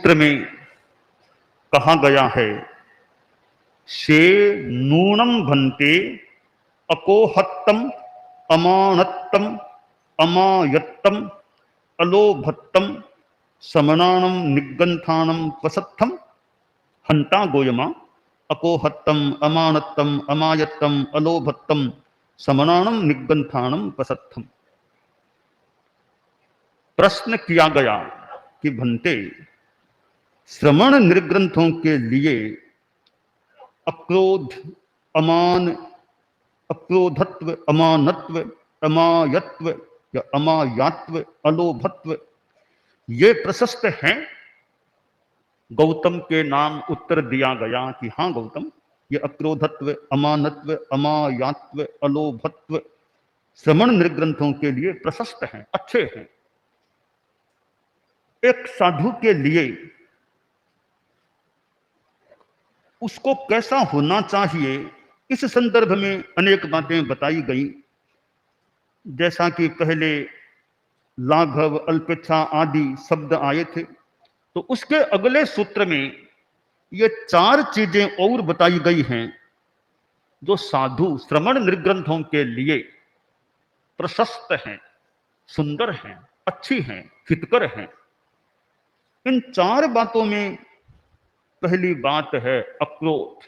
सूत्र में कहा गया है, से नूनम भन्ते अकोहत्तम अमानत्तम अमायत्तम अलोभत्तम समणानम निगंथानम पसत्थम हंता गोयमा अकोहत्तम अमानत्तम अमायत्तम अलोभत्तम समणानम निगंथानम पसत्थम। प्रश्न किया गया कि भन्ते, श्रमण निर्ग्रंथों के लिए अक्रोध, अमान, अक्रोधत्व, अमानत्व, अमायत्व या अमायात्व, अलोभत्व ये प्रशस्त हैं। गौतम के नाम उत्तर दिया गया कि हाँ गौतम, ये अक्रोधत्व, अमानत्व, अमायात्व, अलोभत्व श्रमण निर्ग्रंथों के लिए प्रशस्त हैं, अच्छे हैं। एक साधु के लिए उसको कैसा होना चाहिए, इस संदर्भ में अनेक बातें बताई गई। जैसा कि पहले लाघव, अल्पेच्छा आदि शब्द आए थे, तो उसके अगले सूत्र में ये 4 चीजें और बताई गई हैं जो साधु श्रमण निर्ग्रंथों के लिए प्रशस्त हैं, सुंदर हैं, अच्छी हैं, हितकर हैं। इन 4 बातों में पहली बात है अक्रोध।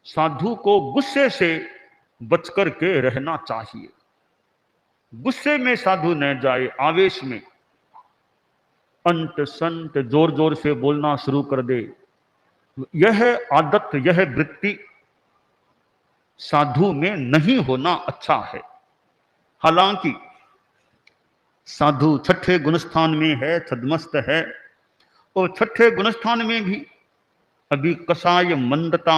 साधु को गुस्से से बचकर के रहना चाहिए। गुस्से में साधु न जाए, आवेश में अंत संत जोर जोर से बोलना शुरू कर दे, यह आदत, यह वृत्ति साधु में नहीं होना अच्छा है। हालांकि साधु छठे गुणस्थान में है, छद्मस्त है, और छठे गुणस्थान में भी अभी कसाय मंदता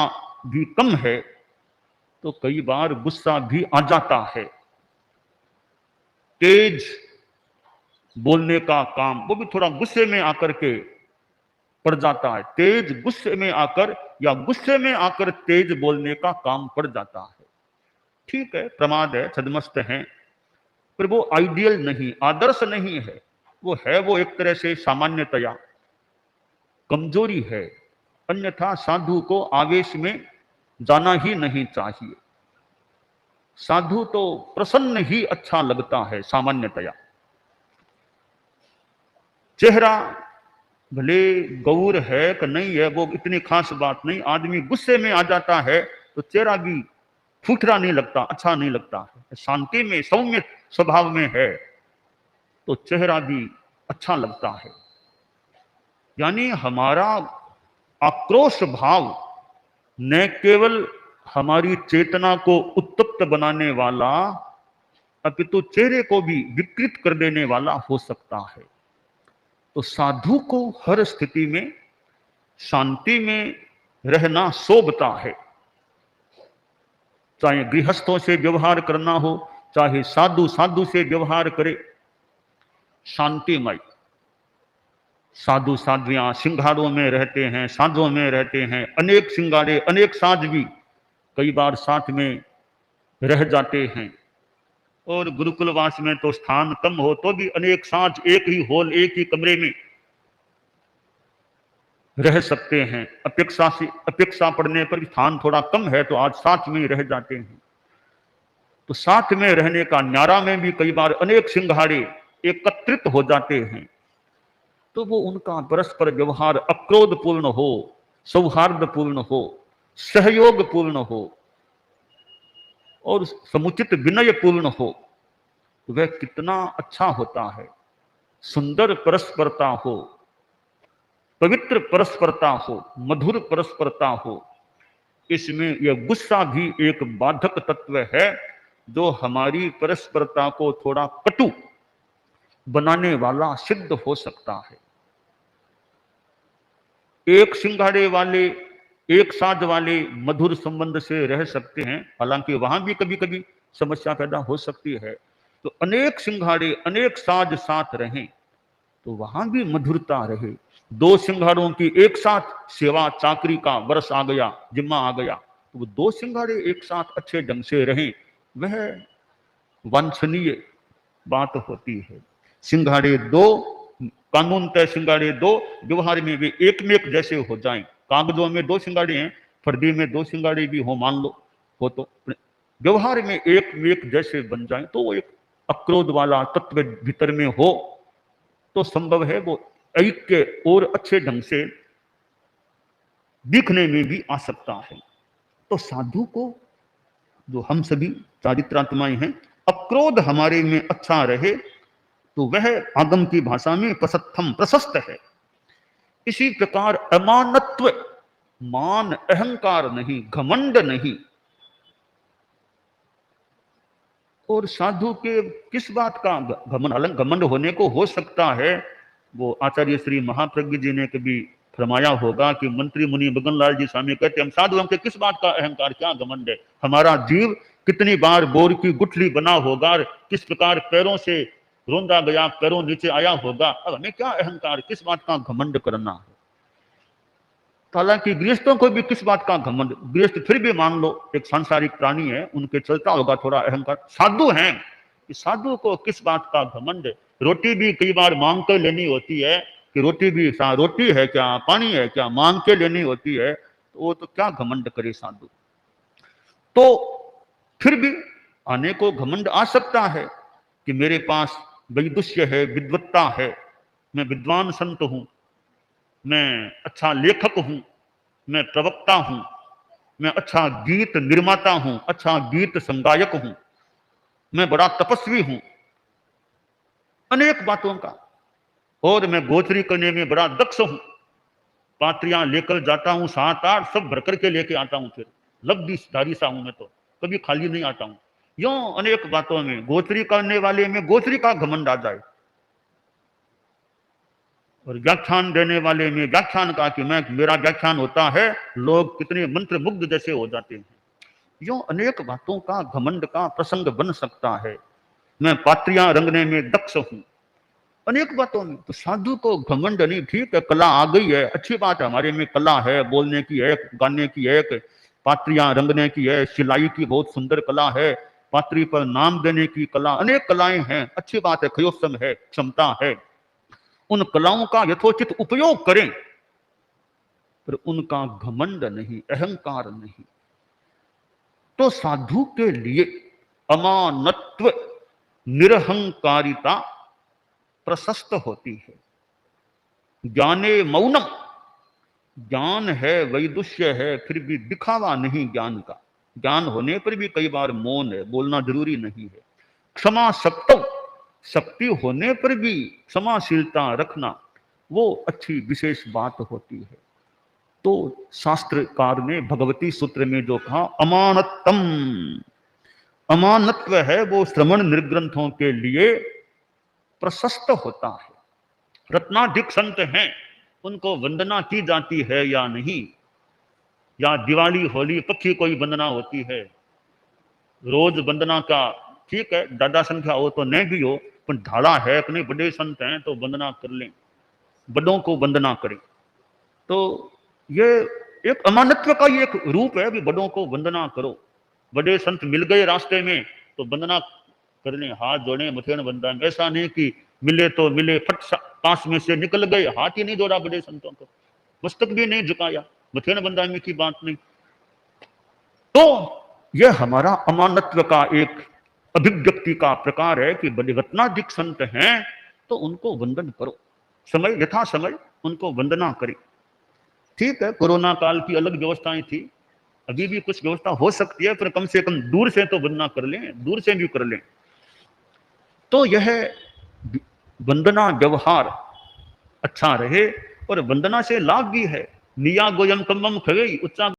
भी कम है, तो कई बार गुस्सा भी आ जाता है। तेज बोलने का काम वो भी थोड़ा गुस्से में आकर के पड़ जाता है। तेज गुस्से में आकर या गुस्से में आकर तेज बोलने का काम पड़ जाता है। ठीक है, प्रमाद है, छद्मस्त है, पर वो आइडियल नहीं, आदर्श नहीं है। वो एक तरह से सामान्यतया कमजोरी है। अन्यथा साधु को आवेश में जाना ही नहीं चाहिए। साधु तो प्रसन्न ही अच्छा लगता है सामान्यतया। चेहरा भले गौर है कि नहीं है, वो इतनी खास बात नहीं। आदमी गुस्से में आ जाता है तो चेहरा भी फूटरा नहीं लगता, अच्छा नहीं लगता है। शांति में, सौम्य स्वभाव में है तो चेहरा भी अच्छा लगता है। यानी हमारा आक्रोश भाव न केवल हमारी चेतना को उत्तप्त बनाने वाला, अपितु चेहरे को भी विकृत कर देने वाला हो सकता है। तो साधु को हर स्थिति में शांति में रहना शोभता है। चाहे गृहस्थों से व्यवहार करना हो, चाहे साधु साधु से व्यवहार करे, शांतिमय। साधु साध्वियां सिंघाड़ों में रहते हैं, साधुओं में रहते हैं, अनेक सिंगाड़े, अनेक साध भी कई बार साथ में रह जाते हैं। और गुरुकुलवास में तो स्थान कम हो तो भी अनेक साथ एक ही हॉल, एक ही कमरे में रह सकते हैं। अपेक्षा पड़ने पर स्थान थोड़ा कम है तो आज साथ में ही रह जाते हैं। तो साथ में रहने का न्यारा में भी कई बार अनेक सिंघाड़े एकत्रित हो जाते हैं। तो वो उनका परस्पर व्यवहार अक्रोधपूर्ण हो, सौहार्दपूर्ण हो, सहयोगपूर्ण हो और समुचित विनयपूर्ण हो, तो वह कितना अच्छा होता है। सुंदर परस्परता हो, पवित्र परस्परता हो, मधुर परस्परता हो। इसमें यह गुस्सा भी एक बाधक तत्व है जो हमारी परस्परता को थोड़ा कटु बनाने वाला सिद्ध हो सकता है। एक सिंघाड़े वाले, एक साध वाले मधुर संबंध से रह सकते हैं, हालांकि वहां भी कभी कभी समस्या पैदा हो सकती है। तो अनेक सिंघाड़े, अनेक साध साथ रहें तो वहां भी मधुरता रहे। 2 सिंघाड़ों की एक साथ सेवा चाकरी का वर्ष आ गया, जिम्मा आ गया, तो वो 2 सिंघाड़े एक साथ अच्छे ढंग से रहें, वह वांछनीय बात होती है। सिंघाड़े 2 कानून तय सिंगाड़े दो, व्यवहार में वे एक में एक जैसे हो जाएं। कागजों में दो सिंगाड़े हैं, फर्दी में दो सिंगाड़े भी हो, मान लो हो, तो व्यवहार में एक जैसे बन जाएं, तो वो एक अक्रोध वाला तत्व भीतर में हो तो संभव है वो ऐक्य और अच्छे ढंग से दिखने में भी आ सकता है। तो साधु को, जो हम सभी चारित्रात्माएं हैं, अक्रोध हमारे में अच्छा रहे तो वह आगम की भाषा में प्रसथम, प्रशस्त है। इसी प्रकार अमानत्व, मान अहंकार नहीं, घमंड नहीं। और साधु के किस बात का घमंड? हालांकि घमंड होने को हो सकता है, वो आचार्य श्री महाप्रज्ञ जी ने कभी फरमाया होगा कि मंत्री मुनि बगनलाल जी स्वामी कहते, हम साधु, हमके किस बात का अहंकार, क्या घमंड है? हमारा जीव कितनी बार बोर की गुठली बना होगा, किस प्रकार पैरों से रोंदा गया, पैरों नीचे आया होगा, अब हमें क्या अहंकार, किस बात का घमंड करना है? हालांकि गृहस्थों को भी किस बात का घमंड, गृहस्थ फिर भी मान लो एक सांसारिक प्राणी है, उनके चलता होगा थोड़ा अहंकार। साधु हैं, साधु को किस बात का घमंड? रोटी भी कई बार मांग कर लेनी होती है कि रोटी भी, रोटी है क्या, पानी है क्या, मांग के लेनी होती है, तो वो तो क्या घमंड करे साधु? तो फिर भी आने को घमंड आ सकता है कि मेरे पास वैदुष्य है, विद्वत्ता है, मैं विद्वान संत हूं, मैं अच्छा लेखक हूं, मैं प्रवक्ता हूं, मैं अच्छा गीत निर्माता हूं, अच्छा गीत संगायक हूं, मैं बड़ा तपस्वी हूं, अनेक बातों का, और मैं गोचरी करने में बड़ा दक्ष हूं, पात्रियां लेकर जाता हूं 7-8, सब भर करके लेके आता हूं, फिर लब्धिधारी सा हूं मैं, तो कभी खाली नहीं आता हूं। यूं अनेक बातों में गोचरी करने वाले में गोचरी का घमंड आ जाए, और व्याख्यान देने वाले में व्याख्यान का कि मैं, मेरा व्याख्यान होता है, लोग कितने मंत्र मुग्ध जैसे हो जाते हैं। यूं अनेक बातों का घमंड का प्रसंग बन सकता है। मैं पात्रियां रंगने में दक्ष हूं, अनेक बातों में। तो साधु को घमंड नहीं, ठीक है कला आ गई है, अच्छी बात है, हमारे में कला है, बोलने की है, गाने की है, पात्रियां रंगने की है, सिलाई की बहुत सुंदर कला है, पात्री पर नाम देने की कला, अनेक कलाएं हैं, अच्छी बात है, खयोसम है, क्षमता है। उन कलाओं का यथोचित उपयोग करें, पर उनका घमंड नहीं, अहंकार नहीं। तो साधु के लिए अमानत्व, निरहंकारिता प्रशस्त होती है। ज्ञाने मौनम, ज्ञान है, वैदुष्य है, फिर भी दिखावा नहीं ज्ञान का। ज्ञान होने पर भी कई बार मौन है, बोलना जरूरी नहीं है। क्षमा शक्तो, शक्ति होने पर भी क्षमाशीलता रखना, वो अच्छी विशेष बात होती है। तो शास्त्रकार ने भगवती सूत्र में जो कहा अमानत्तम, अमानत्व है वो श्रवण निर्ग्रंथों के लिए प्रशस्त होता है। रत्नाधिक संत हैं, उनको वंदना की जाती है या नहीं, या दिवाली होली पक्की कोई वंदना होती है, रोज वंदना का ठीक है, दादा संख्या हो तो नहीं भी हो, पर ढाला है अपने बड़े संत हैं तो वंदना कर लें, बड़ों को वंदना करें। तो ये एक अमानत्व का ही एक रूप है, भी बड़ों को वंदना करो। बड़े संत मिल गए रास्ते में तो वंदना कर लें, हाथ जोड़े, मथेन बंधाएं। ऐसा नहीं कि मिले तो मिले, फट पास में से निकल गए, हाथ ही नहीं जोड़ा बड़े संतों को, मस्तक भी नहीं झुकाया, मथेन बंधाने की बात नहीं। तो यह हमारा अमानत्व का एक अभिव्यक्ति का प्रकार है कि बड़े रत्नाधिक संत हैं तो उनको वंदन करो, समय यथा समय उनको वंदना करें। ठीक है, कोरोना काल की अलग व्यवस्थाएं थी, अभी भी कुछ व्यवस्था हो सकती है, पर कम से कम दूर से तो वंदना कर लें, दूर से भी कर लें। तो यह वंदना व्यवहार अच्छा रहे, और वंदना से लाभ भी है। निया गोयम कम्मम खगई, उच्चा